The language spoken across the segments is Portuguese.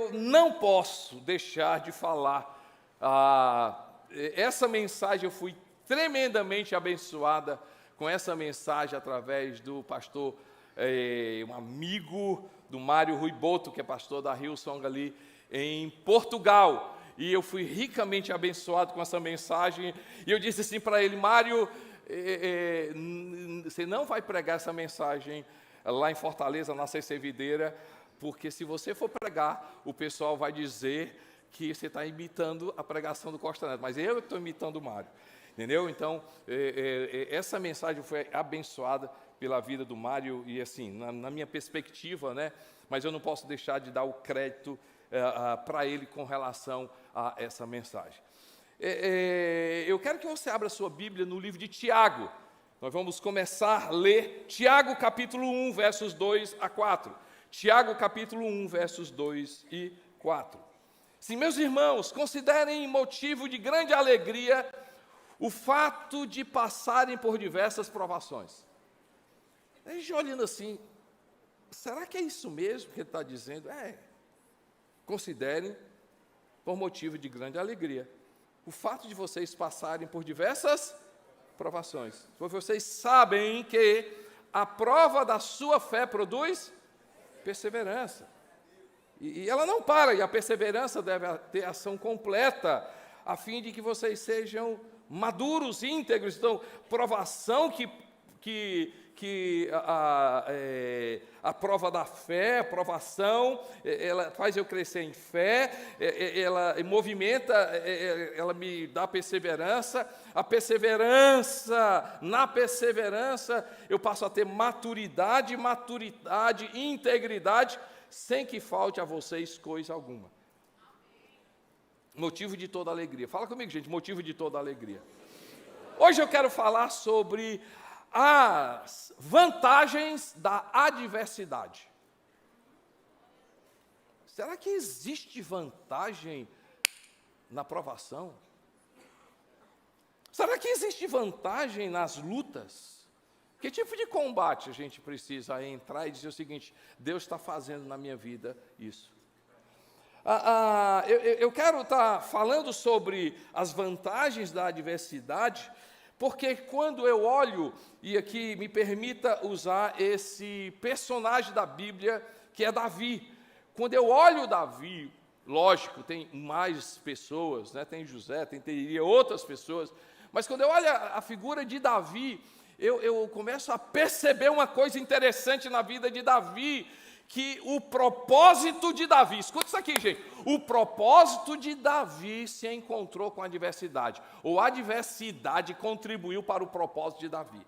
eu não posso deixar de falar. Essa mensagem, eu fui tremendamente abençoada com essa mensagem através do pastor, um amigo do Mário Rui Boto, que é pastor da Hillsong ali em Portugal. E eu fui ricamente abençoado com essa mensagem. E eu disse assim para ele: Mário, você não vai pregar essa mensagem lá em Fortaleza, na CC Videira, porque se você for pregar, o pessoal vai dizer que você está imitando a pregação do Costa Neto, mas eu estou imitando o Mário, entendeu? Então, essa mensagem foi abençoada pela vida do Mário, e assim, na minha perspectiva, né? Mas eu não posso deixar de dar o crédito para ele com relação a essa mensagem. Eu quero que você abra a sua Bíblia no livro de Tiago. Nós vamos começar a ler Tiago capítulo 1, versos 2 a 4. Tiago capítulo 1, versos 2 e 4. Sim, meus irmãos, considerem motivo de grande alegria o fato de passarem por diversas provações. A gente olhando assim, será que é isso mesmo que ele está dizendo? Considerem por motivo de grande alegria o fato de vocês passarem por diversas provações. Pois vocês sabem que a prova da sua fé produz perseverança. E ela não para, e a perseverança deve ter ação completa, a fim de que vocês sejam maduros, íntegros. Então, provação a prova da fé, a provação, ela faz eu crescer em fé, ela movimenta, ela me dá perseverança. A perseverança, na perseverança, eu passo a ter maturidade, integridade, sem que falte a vocês coisa alguma. Motivo de toda alegria. Fala comigo, gente, motivo de toda alegria. Hoje eu quero falar sobre as vantagens da adversidade. Será que existe vantagem na provação? Será que existe vantagem nas lutas? Que tipo de combate a gente precisa entrar e dizer o seguinte: Deus está fazendo na minha vida isso? Eu quero estar falando sobre as vantagens da adversidade, porque quando eu olho, e aqui me permita usar esse personagem da Bíblia, que é Davi. Quando eu olho Davi, lógico, tem mais pessoas, né? Tem José, teria outras pessoas, mas quando eu olho a figura de Davi, eu começo a perceber uma coisa interessante na vida de Davi, que o propósito de Davi, escuta isso aqui, gente, o propósito de Davi se encontrou com a adversidade, ou a adversidade contribuiu para o propósito de Davi.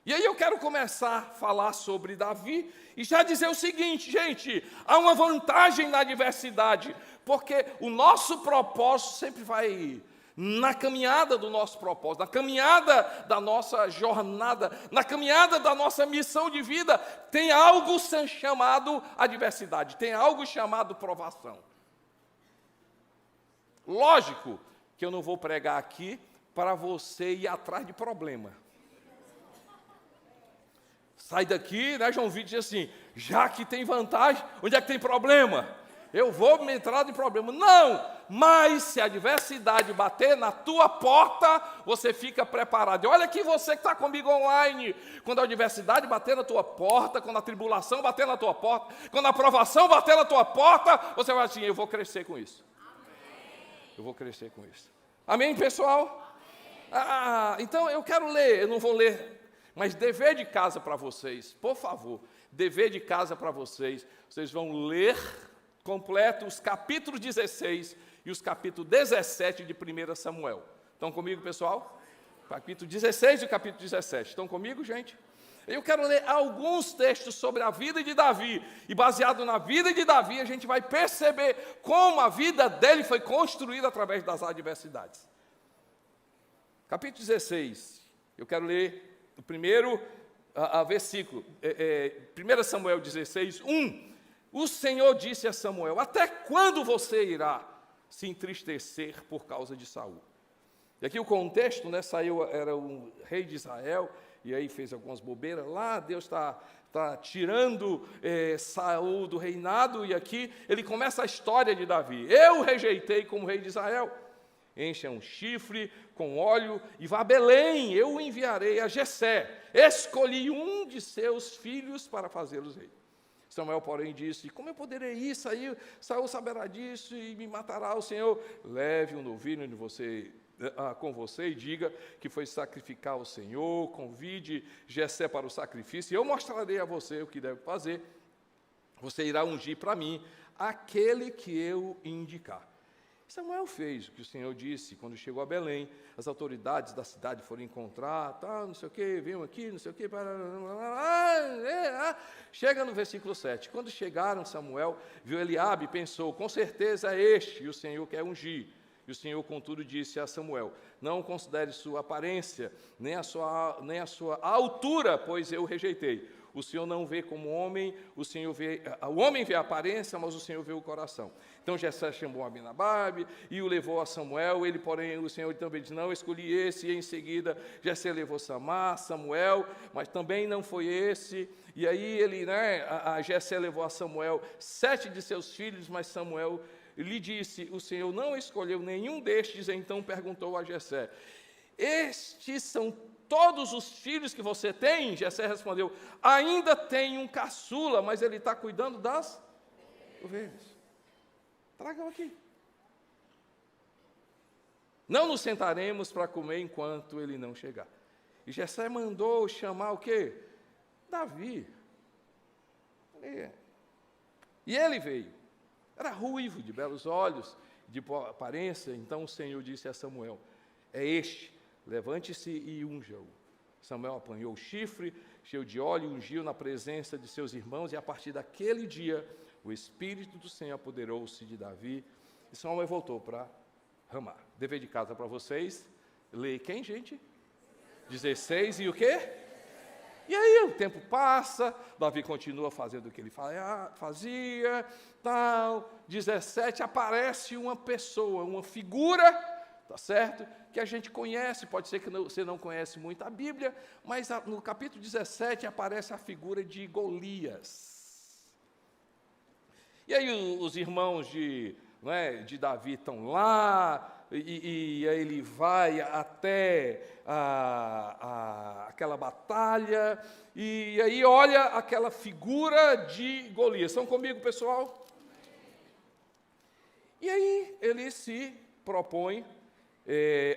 E aí eu quero começar a falar sobre Davi e já dizer o seguinte, gente, há uma vantagem na adversidade, porque o nosso propósito sempre vai na caminhada do nosso propósito, na caminhada da nossa jornada, na caminhada da nossa missão de vida, tem algo chamado adversidade, tem algo chamado provação. Lógico que eu não vou pregar aqui para você ir atrás de problema. Sai daqui, né, João Vitor diz assim, já que tem vantagem, onde é que tem problema? Eu vou me entrar em problema. Não, mas se a adversidade bater na tua porta, você fica preparado. E olha aqui você que está comigo online, quando a adversidade bater na tua porta, quando a tribulação bater na tua porta, quando a provação bater na tua porta, você vai assim, eu vou crescer com isso. Eu vou crescer com isso. Amém, pessoal? Então eu quero ler, eu não vou ler, mas dever de casa para vocês, por favor, dever de casa para vocês, vocês vão ler completo os capítulos 16 e os capítulos 17 de 1 Samuel. Estão comigo, pessoal? Capítulo 16 e o capítulo 17. Estão comigo, gente? Eu quero ler alguns textos sobre a vida de Davi, e baseado na vida de Davi, a gente vai perceber como a vida dele foi construída através das adversidades. Capítulo 16, eu quero ler o primeiro versículo, 1 Samuel 16, 1. O Senhor disse a Samuel, até quando você irá se entristecer por causa de Saul? E aqui o contexto, né, Saul era um rei de Israel, e aí fez algumas bobeiras lá, Deus está tirando Saul do reinado, e aqui ele começa a história de Davi. Eu rejeitei como rei de Israel. Encha um chifre com óleo e vá a Belém, eu o enviarei a Jessé. Escolhi um de seus filhos para fazê-los rei. Samuel, porém, disse: como eu poderei ir? Saul saberá disso e me matará o Senhor. Leve um novilho com você e diga que foi sacrificar ao Senhor. Convide Jessé para o sacrifício e eu mostrarei a você o que deve fazer. Você irá ungir para mim aquele que eu indicar. Samuel fez o que o Senhor disse. Quando chegou a Belém, as autoridades da cidade foram encontrar, não sei o que, venham aqui, não sei o que, chega no versículo 7, quando chegaram, Samuel viu Eliabe e pensou, com certeza é este, e o Senhor quer ungir. E o Senhor, contudo, disse a Samuel: não considere sua aparência, nem a sua altura, pois eu o rejeitei. O Senhor não vê como homem, o homem vê a aparência, mas o Senhor vê o coração. Então Jessé chamou Abinababe e o levou a Samuel. Ele, porém, o Senhor também disse: não, eu escolhi esse. E em seguida Jessé levou Samuel, mas também não foi esse. E aí a Jessé levou a Samuel 7 de seus filhos, mas Samuel lhe disse: o Senhor não escolheu nenhum destes. Então perguntou a Jessé: estes são todos os filhos que você tem? Jessé respondeu: ainda tem um caçula, mas ele está cuidando das ovelhas. Tragam aqui. Não nos sentaremos para comer enquanto ele não chegar. E Jessé mandou chamar o quê? Davi. E ele veio. Era ruivo, de belos olhos, de boa aparência. Então o Senhor disse a Samuel: é este, levante-se e unja-o. Samuel apanhou o chifre, cheio de óleo, e ungiu na presença de seus irmãos, e a partir daquele dia, o Espírito do Senhor apoderou-se de Davi, e Samuel voltou para Ramá. Dever de casa para vocês, lê quem, gente? 16 e o quê? E aí o tempo passa, Davi continua fazendo o que ele fazia, tal. 17, aparece uma pessoa, uma figura, tá certo? Que a gente conhece, pode ser que você não conhece muito a Bíblia, mas no capítulo 17 aparece a figura de Golias. E aí os irmãos de Davi estão lá, e aí ele vai até aquela batalha, e aí olha aquela figura de Golias. Estão comigo, pessoal? E aí ele se propõe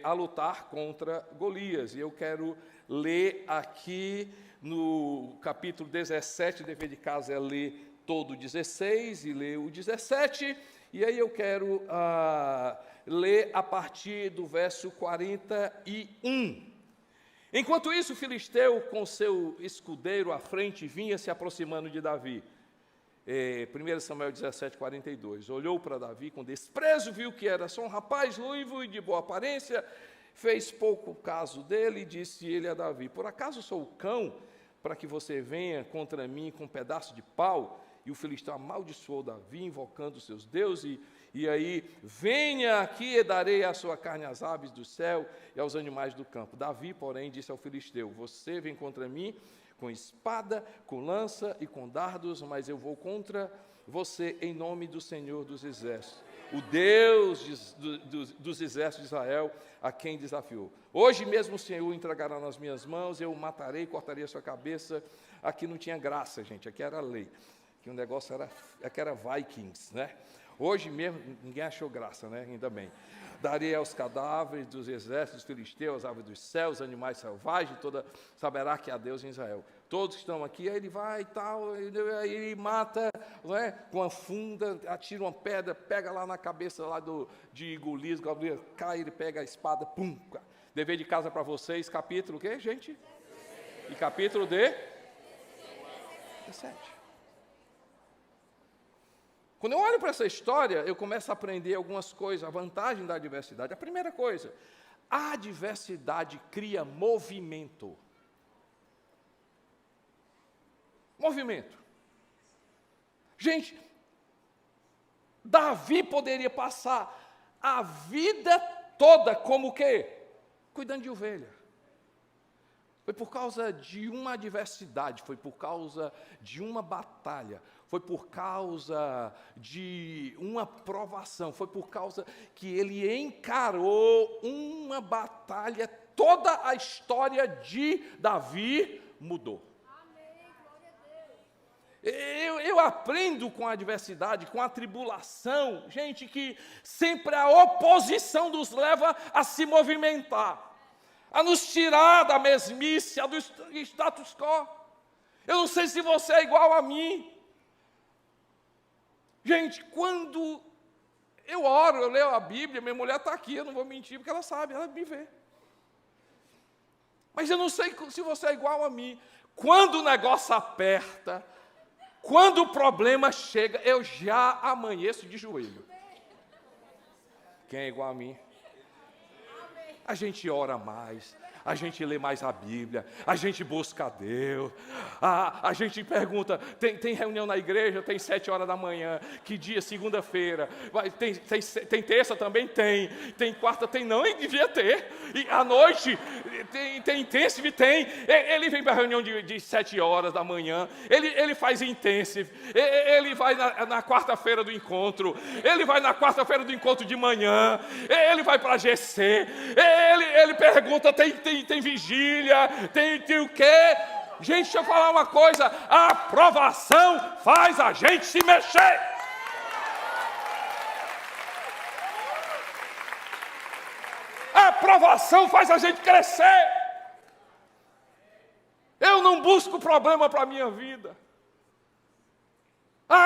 a lutar contra Golias. E eu quero ler aqui no capítulo 17, dever de casa é ler todo o 16 e ler o 17, e aí eu quero ler a partir do verso 41. Enquanto isso, o filisteu, com seu escudeiro à frente, vinha se aproximando de Davi. 1 Samuel 17, 42. Olhou para Davi com desprezo, viu que era só um rapaz ruivo e de boa aparência, fez pouco caso dele e disse ele a Davi: por acaso sou o cão para que você venha contra mim com um pedaço de pau? E o filisteu amaldiçoou Davi, invocando os seus deuses, e aí: venha aqui e darei a sua carne às aves do céu e aos animais do campo. Davi, porém, disse ao filisteu: você vem contra mim com espada, com lança e com dardos, mas eu vou contra você em nome do Senhor dos Exércitos, o Deus dos exércitos de Israel, a quem desafiou. Hoje mesmo o Senhor o entregará nas minhas mãos, eu o matarei, cortarei a sua cabeça. Aqui não tinha graça, gente, aqui era lei. Que o negócio era Vikings, né? Hoje mesmo, ninguém achou graça, né? Ainda bem. Darei aos cadáveres dos exércitos filisteus, aves dos céus, animais selvagens, saberá que há Deus em Israel. Todos que estão aqui, aí ele vai e tal, aí ele mata, não é? Com a funda, atira uma pedra, pega lá na cabeça lá de Golias, cai, ele pega a espada, pum. Dever de casa para vocês, capítulo o quê, gente? E capítulo 17. Quando eu olho para essa história, eu começo a aprender algumas coisas, a vantagem da adversidade. A primeira coisa, a adversidade cria movimento. Movimento. Gente, Davi poderia passar a vida toda como o quê? Cuidando de ovelha. Foi por causa de uma adversidade, foi por causa de uma batalha, foi por causa de uma provação, foi por causa que ele encarou uma batalha. Toda a história de Davi mudou. Eu aprendo com a adversidade, com a tribulação, gente, que sempre a oposição nos leva a se movimentar, a nos tirar da mesmice, do status quo. Eu não sei se você é igual a mim. Gente, quando eu oro, eu leio a Bíblia, minha mulher está aqui, eu não vou mentir, porque ela sabe, ela me vê. Mas eu não sei se você é igual a mim. Quando o negócio aperta, quando o problema chega, eu já amanheço de joelho. Quem é igual a mim? A gente ora mais, a gente lê mais a Bíblia, a gente busca a Deus, a gente pergunta, tem reunião na igreja, tem 7 horas da manhã, que dia? Segunda-feira, tem terça também? Tem quarta? Tem não, e devia ter, e à noite, tem intensive? Tem, ele vem para a reunião de 7 horas da manhã, ele faz intensive, ele vai na quarta-feira do encontro, ele vai na quarta-feira do encontro de manhã, ele vai para a GC, ele pergunta, tem vigília, tem o quê? Gente, deixa eu falar uma coisa, a aprovação faz a gente se mexer. A aprovação faz a gente crescer. Eu não busco problema para a minha vida.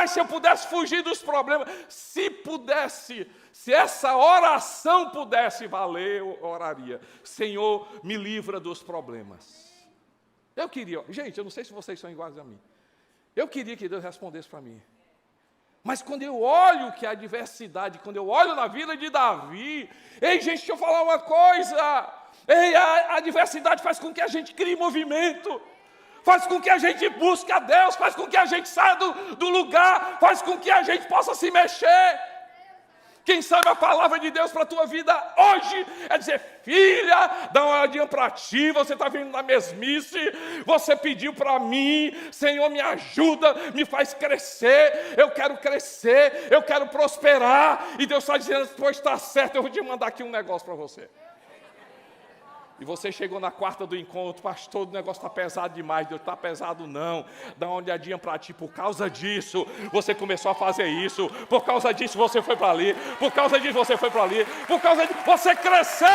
Se eu pudesse fugir dos problemas, se essa oração pudesse valer, eu oraria. Senhor, me livra dos problemas. Eu queria, gente, eu não sei se vocês são iguais a mim. Eu queria que Deus respondesse para mim. Mas quando eu olho que a adversidade, quando eu olho na vida de Davi, ei, gente, deixa eu falar uma coisa. A adversidade faz com que a gente crie movimento. Faz com que a gente busque a Deus, faz com que a gente saia do lugar, faz com que a gente possa se mexer. Quem sabe a palavra de Deus para a tua vida hoje é dizer, filha, dá uma olhadinha para ti, você está vindo na mesmice, você pediu para mim, Senhor, me ajuda, me faz crescer, eu quero prosperar, e Deus está dizendo, pois está certo, eu vou te mandar aqui um negócio para você. E você chegou na quarta do encontro, pastor, o negócio está pesado demais. Deus, está pesado não, dá uma olhadinha para ti. Por causa disso, você começou a fazer isso. Por causa disso, você foi para ali. Por causa disso, você foi para ali. Por causa disso, você cresceu.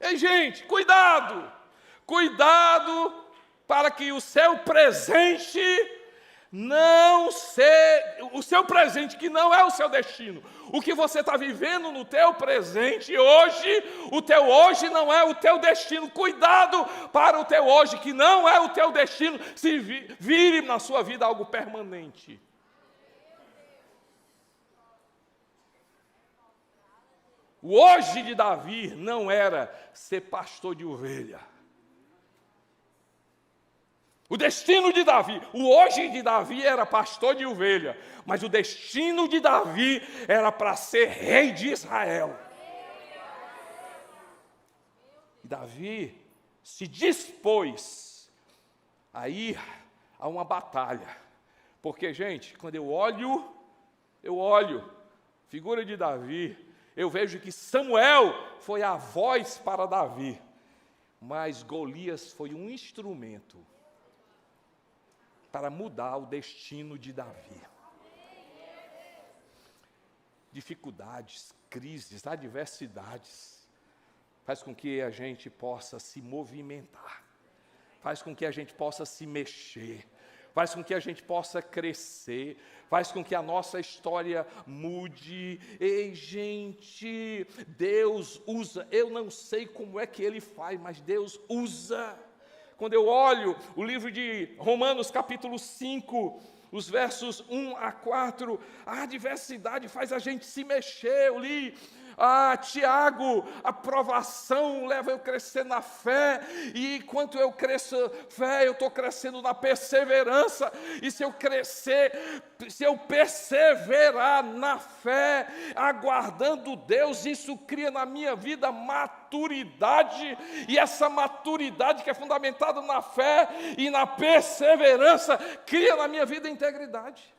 Ei, gente, cuidado. Cuidado para que o seu presente o seu presente, que não é o seu destino, o que você está vivendo no teu presente hoje, o teu hoje não é o teu destino. Cuidado para o teu hoje, que não é o teu destino, se vire na sua vida algo permanente. O hoje de Davi não era ser pastor de ovelha. O destino de Davi, o hoje de Davi era pastor de ovelha, mas o destino de Davi era para ser rei de Israel. E Davi se dispôs a ir a uma batalha. Porque, gente, quando eu olho, figura de Davi, eu vejo que Samuel foi a voz para Davi, mas Golias foi um instrumento para mudar o destino de Davi. Dificuldades, crises, adversidades, faz com que a gente possa se movimentar, faz com que a gente possa se mexer, faz com que a gente possa crescer, faz com que a nossa história mude. Ei, gente, Deus usa, eu não sei como é que Ele faz, mas Deus usa. Quando eu olho o livro de Romanos capítulo 5, os versos 1 a 4, a adversidade faz a gente se mexer. Eu li Tiago, a provação leva eu a crescer na fé, e enquanto eu cresço fé, eu estou crescendo na perseverança, e se eu perseverar na fé, aguardando Deus, isso cria na minha vida maturidade, e essa maturidade que é fundamentada na fé e na perseverança, cria na minha vida integridade.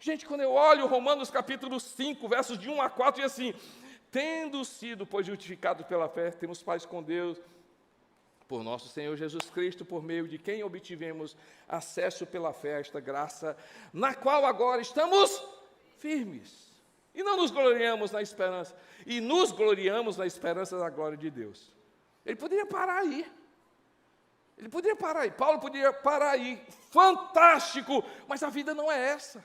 Gente, quando eu olho Romanos capítulo 5, versos de 1 a 4, diz assim: tendo sido, pois, justificados pela fé, temos paz com Deus, por nosso Senhor Jesus Cristo, por meio de quem obtivemos acesso pela fé a esta graça, na qual agora estamos firmes, e não nos gloriamos na esperança, e nos gloriamos na esperança da glória de Deus. Ele poderia parar aí. Paulo poderia parar aí, fantástico, mas a vida não é essa.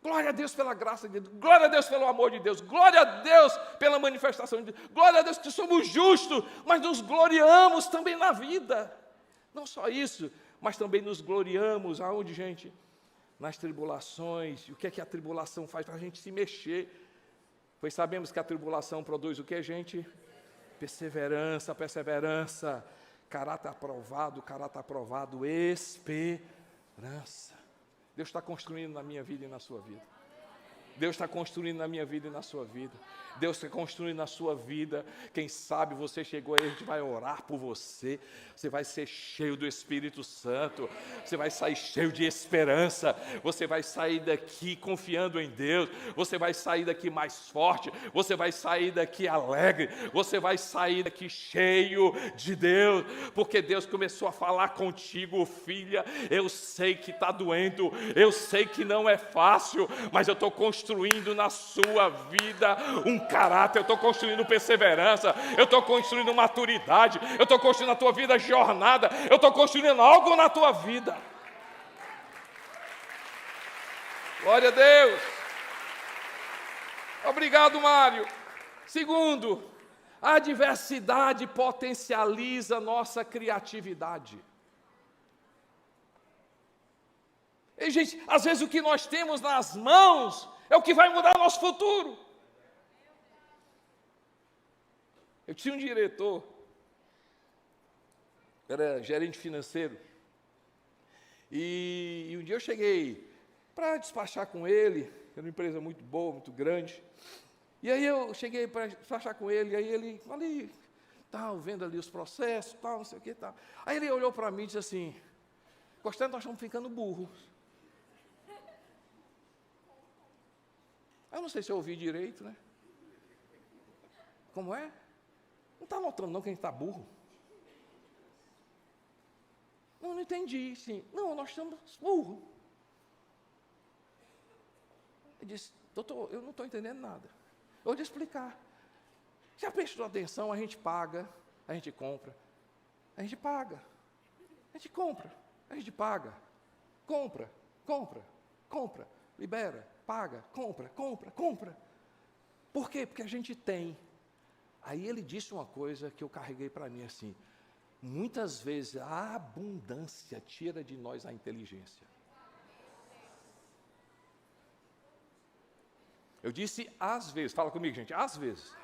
Glória a Deus pela graça de Deus, glória a Deus pelo amor de Deus, glória a Deus pela manifestação de Deus, glória a Deus que somos justos, mas nos gloriamos também na vida. Não só isso, mas também nos gloriamos, aonde, gente? Nas tribulações. E o que é que a tribulação faz para a gente se mexer? Pois sabemos que a tribulação produz o que, gente? Perseverança, caráter aprovado, esperança. Deus está construindo na minha vida e na sua vida. Deus está construindo na minha vida e na sua vida. Deus está construindo na sua vida. Quem sabe você chegou aí, a gente vai orar por você. Você vai ser cheio do Espírito Santo. Você vai sair cheio de esperança. Você vai sair daqui confiando em Deus. Você vai sair daqui mais forte. Você vai sair daqui alegre. Você vai sair daqui cheio de Deus. Porque Deus começou a falar contigo, filha. Eu sei que está doendo. Eu sei que não é fácil. Mas eu estou construindo na sua vida um caráter, eu estou construindo perseverança, eu estou construindo maturidade, eu estou construindo na tua vida jornada, eu estou construindo algo na tua vida. Glória a Deus. Obrigado, Mário. Segundo, a adversidade potencializa nossa criatividade. E, gente, às vezes o que nós temos nas mãos é o que vai mudar nosso futuro. Eu tinha um diretor, era gerente financeiro, e um dia eu cheguei para despachar com ele, era uma empresa muito boa, muito grande, e aí eu cheguei para despachar com ele, e aí ele, ali, tal, vendo ali os processos, tal, não sei o que, tal. Aí ele olhou para mim e disse assim: Costello, nós estamos ficando burros. Eu não sei se eu ouvi direito, né? Como é? Não está notando não que a gente está burro? Não entendi, sim. Não, nós estamos burros. Ele disse: doutor, eu não estou entendendo nada. Eu vou te explicar. Já prestou atenção, a gente paga, a gente compra. A gente paga, a gente compra, a gente paga. Compra, libera, paga, compra. Por quê? Porque a gente tem. Aí ele disse uma coisa que eu carreguei para mim assim: muitas vezes a abundância tira de nós a inteligência. Eu disse às vezes, fala comigo, gente, às vezes.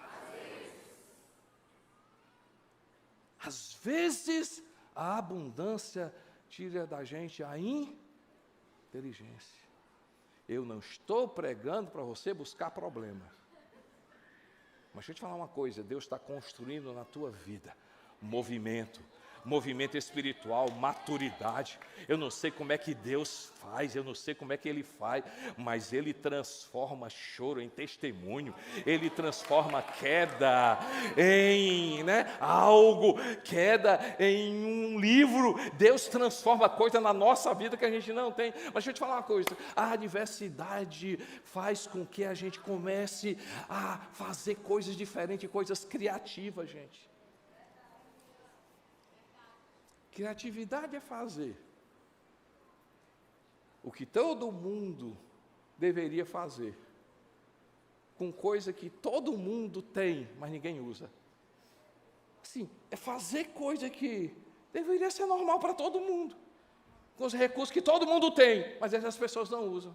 Às vezes a abundância tira da gente a inteligência. Eu não estou pregando para você buscar problema. Mas deixa eu te falar uma coisa: Deus está construindo na tua vida movimento espiritual, maturidade. Eu não sei como é que Deus faz, eu não sei como é que Ele faz, mas Ele transforma choro em testemunho, Ele transforma queda em queda em um livro. Deus transforma coisa na nossa vida que a gente não tem. Mas deixa eu te falar uma coisa: a adversidade faz com que a gente comece a fazer coisas diferentes, coisas criativas, gente. Criatividade é fazer o que todo mundo deveria fazer, com coisa que todo mundo tem, mas ninguém usa. Assim, é fazer coisa que deveria ser normal para todo mundo, com os recursos que todo mundo tem, mas essas pessoas não usam.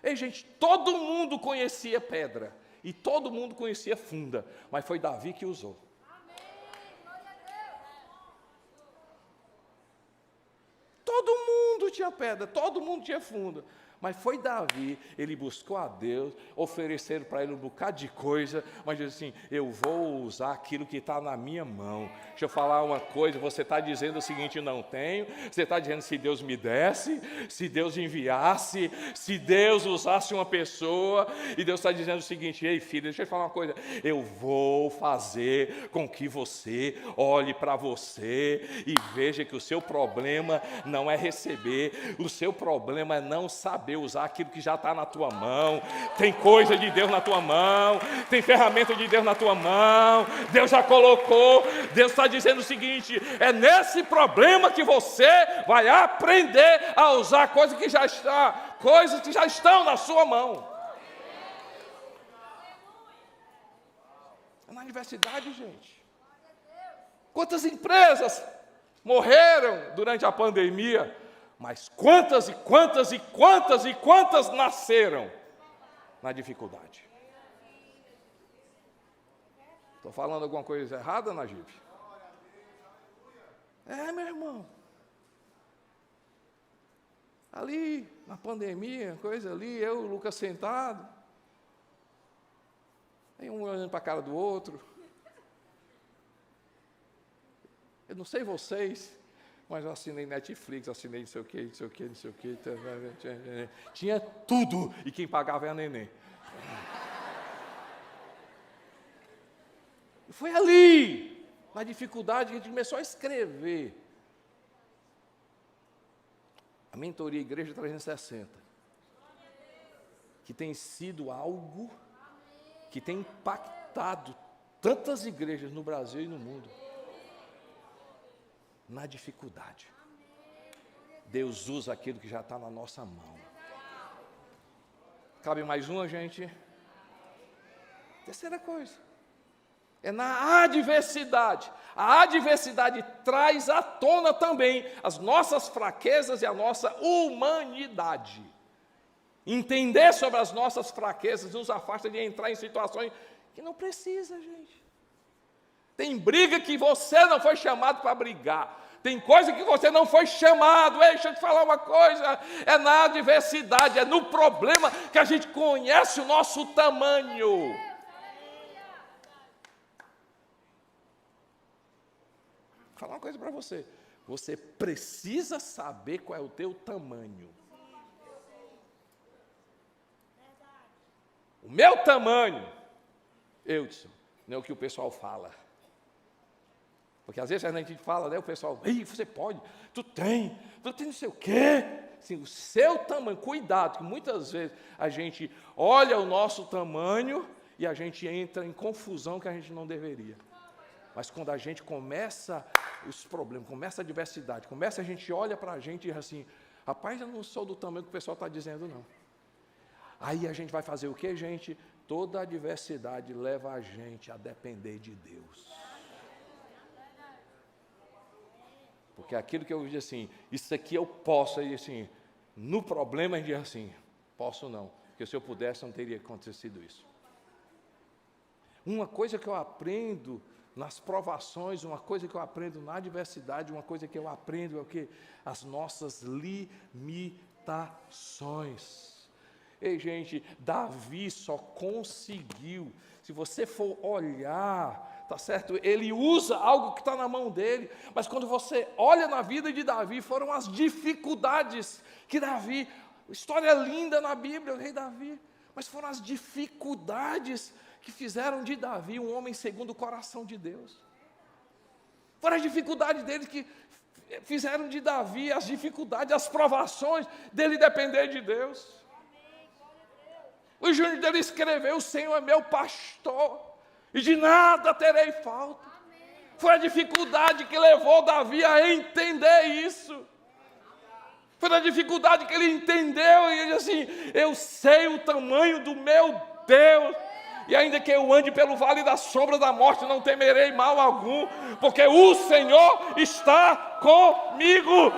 Ei, gente, todo mundo conhecia pedra. e todo mundo conhecia funda, mas foi Davi que usou. Todo mundo tinha pedra, todo mundo tinha funda, mas foi Davi, ele buscou a Deus, ofereceram para ele um bocado de coisa, mas disse assim, eu vou usar aquilo que está na minha mão. Deixa eu falar uma coisa, você está dizendo o seguinte, não tenho, você está dizendo se Deus me desse, se Deus enviasse, se Deus usasse uma pessoa, e Deus está dizendo o seguinte, ei filho, deixa eu falar uma coisa, eu vou fazer com que você olhe para você e veja que o seu problema não é receber, o seu problema é não saber usar aquilo que já está na tua mão. Tem coisa de Deus na tua mão, tem ferramenta de Deus na tua mão, Deus já colocou. Deus está dizendo o seguinte, é nesse problema que você vai aprender a usar coisas que já estão na sua mão. É na universidade, gente. Quantas empresas morreram durante a pandemia, mas quantas e quantas e quantas e quantas nasceram na dificuldade? Estou falando alguma coisa errada, Najib? Meu irmão. Ali, na pandemia, coisa ali, eu e o Lucas sentado, aí um olhando para a cara do outro. Eu não sei vocês, mas eu assinei Netflix, assinei não sei o que, não sei o que, não sei o que. Tinha tudo, e quem pagava era a neném. E foi ali, na dificuldade, que a gente começou a escrever a mentoria Igreja 360, que tem sido algo que tem impactado tantas igrejas no Brasil e no mundo. Na dificuldade, Deus usa aquilo que já está na nossa mão. Cabe mais uma, gente? Terceira coisa, é na adversidade. A adversidade traz à tona também as nossas fraquezas e a nossa humanidade. Entender sobre as nossas fraquezas nos afasta de entrar em situações que não precisa, gente. Tem briga que você não foi chamado para brigar. Tem coisa que você não foi chamado. Ei, deixa eu te falar uma coisa. É na adversidade, é no problema que a gente conhece o nosso tamanho. Vou falar uma coisa para você. Você precisa saber qual é o teu tamanho. O meu tamanho, Eudson, não é o que o pessoal fala. Porque às vezes a gente fala, né, o pessoal, ei, você pode, tu tem não sei o quê. Assim, o seu tamanho, cuidado, que muitas vezes a gente olha o nosso tamanho e a gente entra em confusão que a gente não deveria. Mas quando a gente começa os problemas, começa a adversidade, a gente olha para a gente e diz assim, rapaz, eu não sou do tamanho que o pessoal está dizendo, não. Aí a gente vai fazer o quê, gente? Toda adversidade leva a gente a depender de Deus. Porque aquilo que eu digo assim, isso aqui eu posso, aí assim, no problema a gente diz assim, posso não, porque se eu pudesse não teria acontecido isso. Uma coisa que eu aprendo nas provações, uma coisa que eu aprendo na adversidade, uma coisa que eu aprendo é o quê? As nossas limitações. Ei, gente, Davi só conseguiu, se você for olhar, tá certo? Ele usa algo que está na mão dele, mas quando você olha na vida de Davi, foram as dificuldades que Davi, história linda na Bíblia, o rei Davi, mas foram as dificuldades que fizeram de Davi um homem segundo o coração de Deus. Foram as dificuldades dele que fizeram de Davi as dificuldades, as provações dele depender de Deus. O Júnior dele escreveu, o Senhor é meu pastor, e de nada terei falta. Foi a dificuldade que levou Davi a entender isso. Foi a dificuldade que ele entendeu, e ele disse assim, eu sei o tamanho do meu Deus, e ainda que eu ande pelo vale da sombra da morte, não temerei mal algum, porque o Senhor está comigo.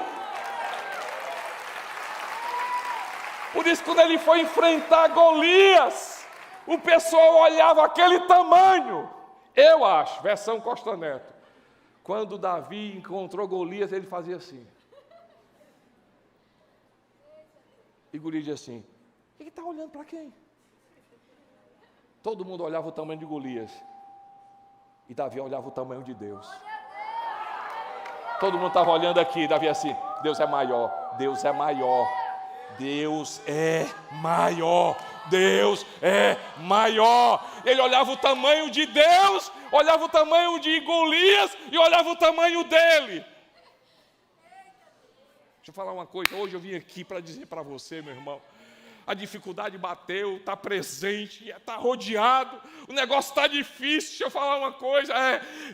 Por isso, quando ele foi enfrentar Golias, O pessoal olhava aquele tamanho. Eu acho, versão Costa Neto. Quando Davi encontrou Golias, ele fazia assim. E Golias dizia assim: ele está olhando para quem? Todo mundo olhava o tamanho de Golias. E Davi olhava o tamanho de Deus. Todo mundo estava olhando aqui, Davi assim: Deus é maior, Deus é maior, Deus é maior, Deus é maior. Ele olhava o tamanho de Deus, olhava o tamanho de Golias e olhava o tamanho dele. Deixa eu falar uma coisa, hoje eu vim aqui para dizer para você, meu irmão, a dificuldade bateu, está presente, está rodeado, o negócio está difícil. Deixa eu falar uma coisa,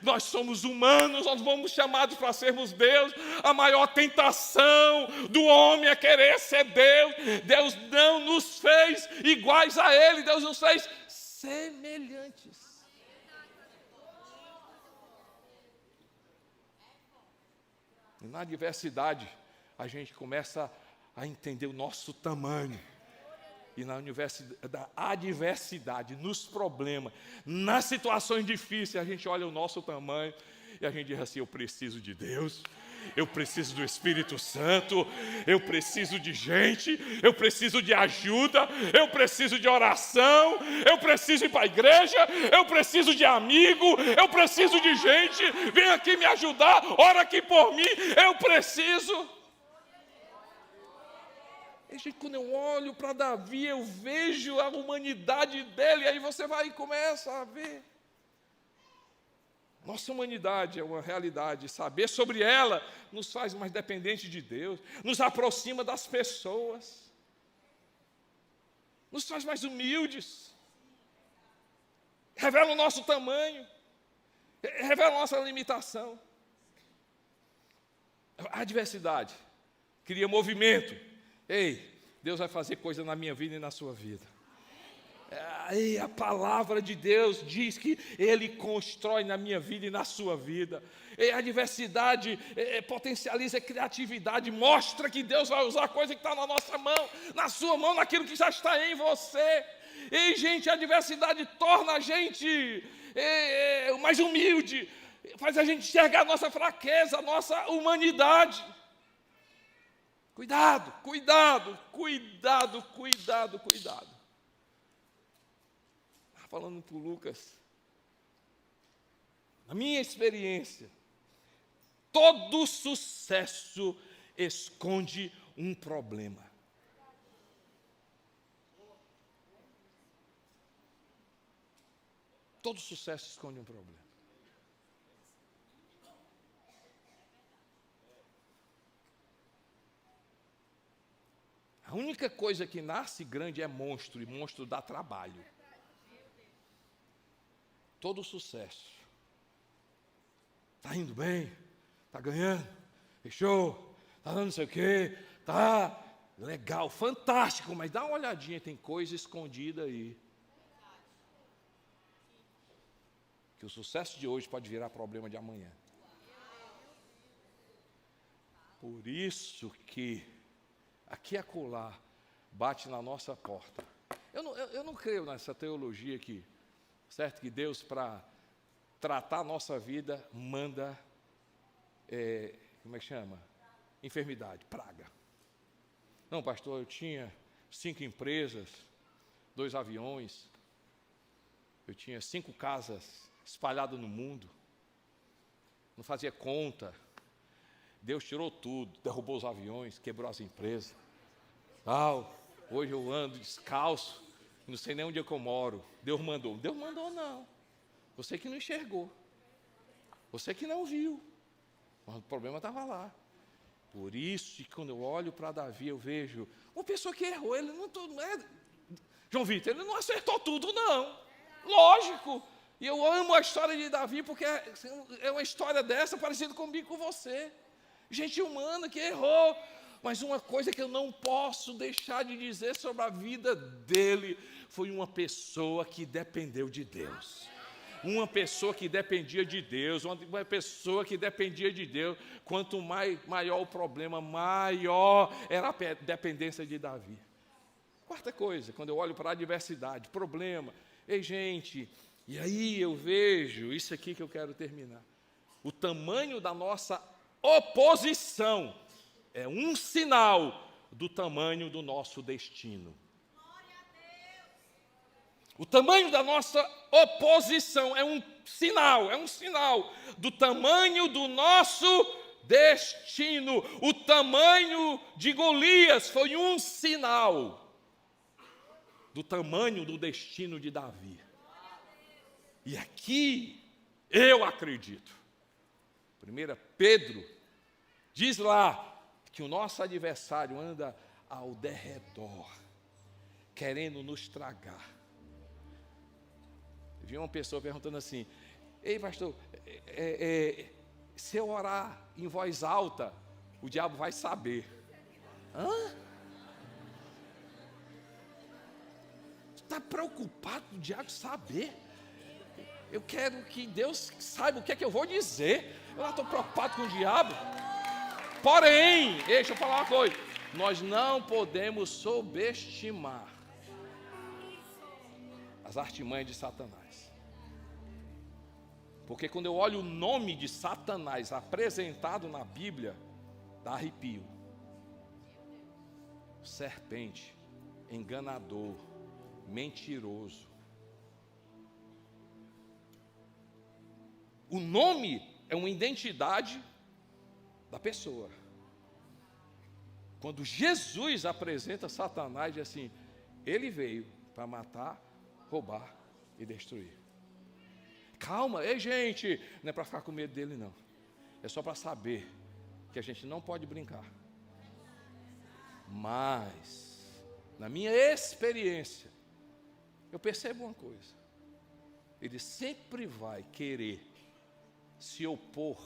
nós somos humanos, nós fomos chamados para sermos Deus. A maior tentação do homem é querer ser Deus. Deus não nos fez iguais a Ele, Deus nos fez semelhantes. E na adversidade, a gente começa a entender o nosso tamanho. E na adversidade, nos problemas, nas situações difíceis, a gente olha o nosso tamanho e a gente diz assim: eu preciso de Deus, eu preciso do Espírito Santo, eu preciso de gente, eu preciso de ajuda, eu preciso de oração, eu preciso ir para a igreja, eu preciso de amigo, eu preciso de gente, vem aqui me ajudar, ora aqui por mim, eu preciso. E, gente, quando eu olho para Davi, eu vejo a humanidade dele, e aí você vai e começa a ver. Nossa humanidade é uma realidade, saber sobre ela nos faz mais dependentes de Deus, nos aproxima das pessoas, nos faz mais humildes, revela o nosso tamanho, revela a nossa limitação. A adversidade cria movimento. Ei, Deus vai fazer coisa na minha vida e na sua vida. A palavra de Deus diz que Ele constrói na minha vida e na sua vida. E a adversidade potencializa a criatividade, mostra que Deus vai usar a coisa que está na nossa mão, na sua mão, naquilo que já está em você. E, gente, a adversidade torna a gente mais humilde, faz a gente enxergar a nossa fraqueza, a nossa humanidade. Cuidado, cuidado, cuidado, cuidado, cuidado. Falando para o Lucas, na minha experiência, todo sucesso esconde um problema. Todo sucesso esconde um problema. A única coisa que nasce grande é monstro, e monstro dá trabalho. Todo sucesso. Está indo bem, está ganhando, fechou, está dando não sei o quê, está legal, fantástico, mas dá uma olhadinha, tem coisa escondida aí. Que o sucesso de hoje pode virar problema de amanhã. Por isso que aqui e acolá bate na nossa porta. Eu não creio nessa teologia aqui, certo? Que Deus, para tratar a nossa vida, manda, como é que chama? Enfermidade, praga. Não, pastor, eu tinha 5 empresas, 2 aviões, eu tinha 5 casas espalhadas no mundo, não fazia conta. Deus tirou tudo, derrubou os aviões, quebrou as empresas. Hoje eu ando descalço, não sei nem onde é que eu moro. Deus mandou. Deus mandou não. Você que não enxergou. Você que não viu. Mas o problema estava lá. Por isso que quando eu olho para Davi, eu vejo uma pessoa que errou. Ele não João Vitor, ele não acertou tudo, não. Lógico. E eu amo a história de Davi, porque é uma história dessa parecida comigo e com você. Gente humana que errou, mas uma coisa que eu não posso deixar de dizer sobre a vida dele, foi uma pessoa que dependeu de Deus. Uma pessoa que dependia de Deus, uma pessoa que dependia de Deus. Quanto maior o problema, maior era a dependência de Davi. Quarta coisa, quando eu olho para a adversidade, problema, ei gente, e aí eu vejo, isso aqui que eu quero terminar, o tamanho da nossa oposição é um sinal do tamanho do nosso destino. O tamanho da nossa oposição é um sinal do tamanho do nosso destino. O tamanho de Golias foi um sinal do tamanho do destino de Davi. E aqui eu acredito. 1 Pedro diz lá que o nosso adversário anda ao derredor, querendo nos tragar. Vi uma pessoa perguntando assim: ei pastor, se eu orar em voz alta, o diabo vai saber. Hã? Está preocupado com o diabo saber? Eu quero que Deus saiba o que é que eu vou dizer. Eu não estou preocupado com o diabo. Porém, deixa eu falar uma coisa, nós não podemos subestimar as artimanhas de Satanás. Porque quando eu olho o nome de Satanás apresentado na Bíblia, dá arrepio. Serpente, enganador, mentiroso. O nome é uma identidade da pessoa. Quando Jesus apresenta Satanás, diz assim: ele veio para matar, roubar e destruir. Calma, ei gente, não é para ficar com medo dele não. É só para saber que a gente não pode brincar. Mas, na minha experiência, eu percebo uma coisa: ele sempre vai querer se opor.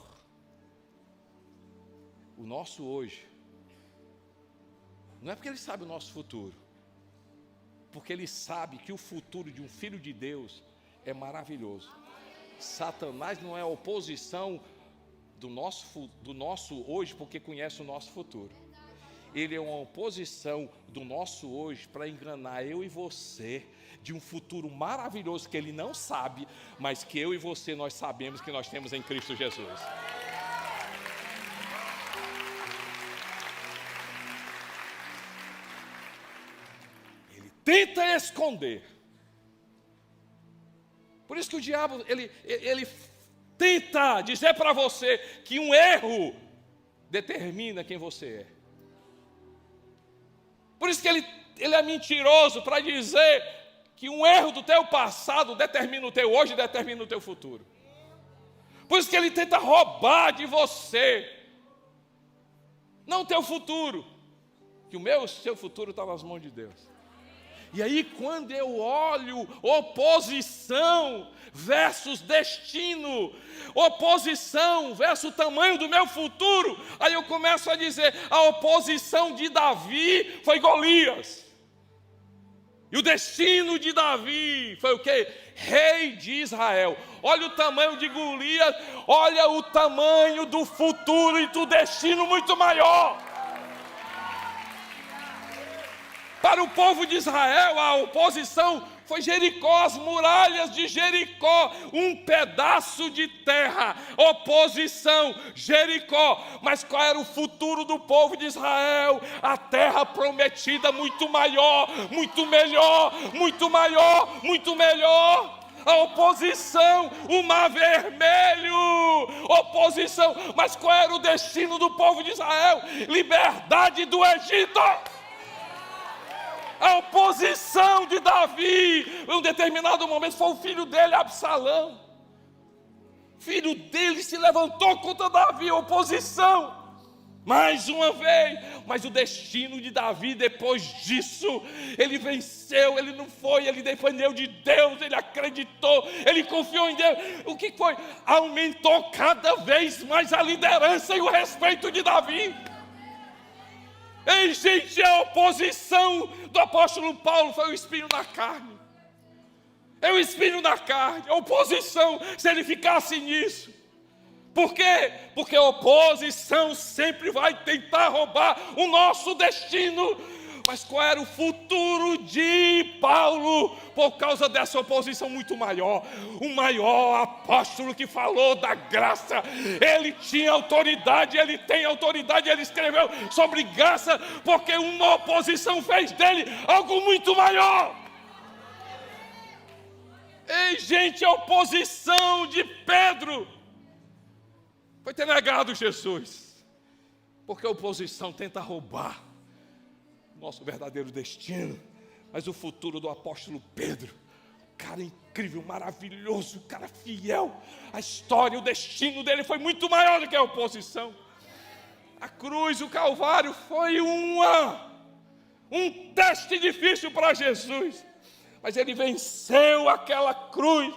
O nosso hoje, não é porque ele sabe o nosso futuro, porque ele sabe que o futuro de um filho de Deus é maravilhoso. Satanás não é a oposição do nosso hoje, porque conhece o nosso futuro. Ele é uma oposição do nosso hoje para enganar eu e você de um futuro maravilhoso que ele não sabe, mas que eu e você nós sabemos que nós temos em Cristo Jesus. Ele tenta esconder. Por isso que o diabo, ele tenta dizer para você que um erro determina quem você é. Por isso que ele é mentiroso para dizer que um erro do teu passado determina o teu hoje, determina o teu futuro. Por isso que ele tenta roubar de você, não o teu futuro, que o seu futuro está nas mãos de Deus. E aí quando eu olho oposição versus destino, oposição versus o tamanho do meu futuro, aí eu começo a dizer, a oposição de Davi foi Golias. E o destino de Davi foi o quê? Rei de Israel. Olha o tamanho de Golias, olha o tamanho do futuro e do destino muito maior. Para o povo de Israel, a oposição foi Jericó, as muralhas de Jericó, um pedaço de terra, oposição, Jericó. Mas qual era o futuro do povo de Israel? A terra prometida muito maior, muito melhor, muito maior, muito melhor. A oposição, o mar vermelho, oposição. Mas qual era o destino do povo de Israel? Liberdade do Egito. A oposição de Davi, em um determinado momento, foi o filho dele, Absalão. Filho dele se levantou contra Davi, oposição. Mais uma vez, mas o destino de Davi, depois disso, ele venceu, ele não foi, ele dependeu de Deus, ele acreditou, ele confiou em Deus. O que foi? Aumentou cada vez mais a liderança e o respeito de Davi. Ei, gente, a oposição do apóstolo Paulo foi o espinho na carne. É o espinho na carne, a oposição, se ele ficasse nisso. Por quê? Porque a oposição sempre vai tentar roubar o nosso destino. Mas qual era o futuro de Paulo? Por causa dessa oposição muito maior. O maior apóstolo que falou da graça. Ele tinha autoridade, ele tem autoridade, ele escreveu sobre graça, porque uma oposição fez dele algo muito maior. Ei, gente, a oposição de Pedro foi ter negado Jesus. Porque a oposição tenta roubar nosso verdadeiro destino. Mas o futuro do apóstolo Pedro, cara incrível, maravilhoso, cara fiel, a história, o destino dele foi muito maior do que a oposição. A cruz, o Calvário foi um teste difícil para Jesus, mas ele venceu aquela cruz.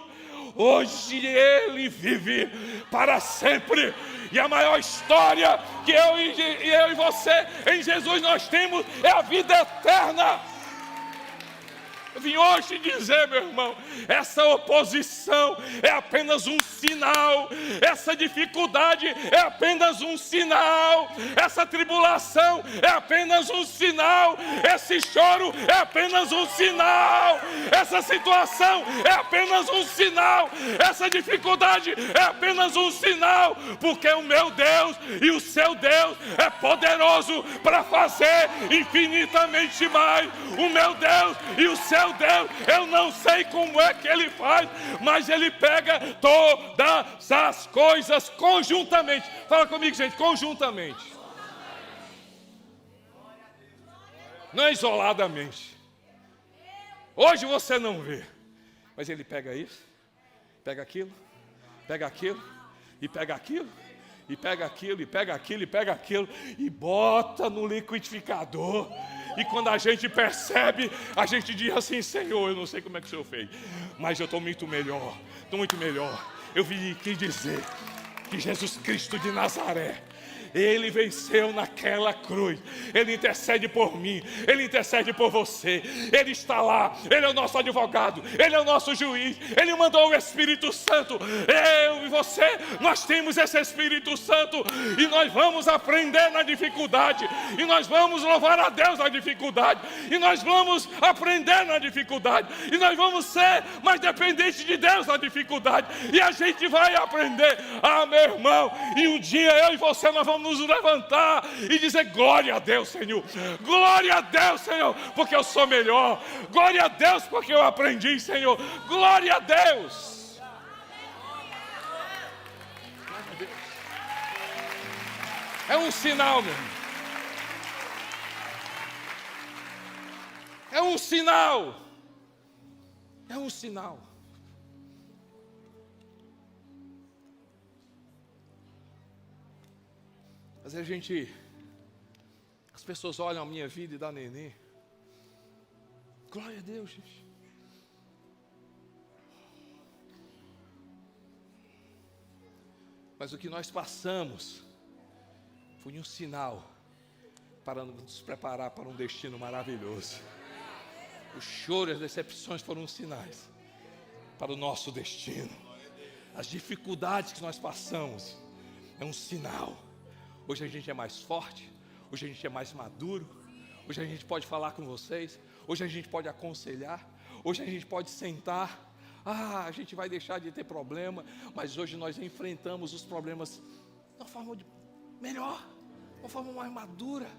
Hoje ele vive para sempre. E a maior história que eu e você em Jesus nós temos é a vida eterna. Eu vim hoje dizer, meu irmão, essa oposição é apenas um sinal, essa dificuldade é apenas um sinal, essa tribulação é apenas um sinal, esse choro é apenas um sinal, essa situação é apenas um sinal, essa dificuldade é apenas um sinal, porque o meu Deus e o seu Deus é poderoso para fazer infinitamente mais. O meu Deus e o seu Deus, eu não sei como é que ele faz, mas ele pega todas as coisas conjuntamente. Fala comigo, gente, conjuntamente. Não é isoladamente. Hoje você não vê, mas ele pega isso, pega aquilo, e pega aquilo, e pega aquilo, e pega aquilo, e pega aquilo, e bota no liquidificador. E quando a gente percebe, a gente diz assim: Senhor, eu não sei como é que o Senhor fez, mas eu estou muito melhor, Eu vim aqui dizer que Jesus Cristo de Nazaré, Ele venceu naquela cruz. Ele intercede por mim, Ele intercede por você. Ele está lá, Ele é o nosso advogado, Ele é o nosso juiz. Ele mandou o Espírito Santo. Eu e você, nós temos esse Espírito Santo, e nós vamos aprender na dificuldade, e nós vamos louvar a Deus na dificuldade, e nós vamos aprender na dificuldade, e nós vamos ser mais dependentes de Deus na dificuldade, e a gente vai aprender. Meu irmão, e um dia eu e você nós vamos nos levantar e dizer: glória a Deus, Senhor, glória a Deus, Senhor, porque eu sou melhor, glória a Deus porque eu aprendi, Senhor, glória a Deus. É um sinal, meu irmão. É um sinal. É um sinal. Às vezes as pessoas olham a minha vida e da Nenê. Glória a Deus, gente. Mas o que nós passamos foi um sinal para nos preparar para um destino maravilhoso. O choro e as decepções foram sinais para o nosso destino. As dificuldades que nós passamos é um sinal. Hoje a gente é mais forte, hoje a gente é mais maduro, hoje a gente pode falar com vocês, hoje a gente pode aconselhar, hoje a gente pode sentar. A gente vai deixar de ter problema, mas hoje nós enfrentamos os problemas de uma forma melhor, de uma forma mais madura.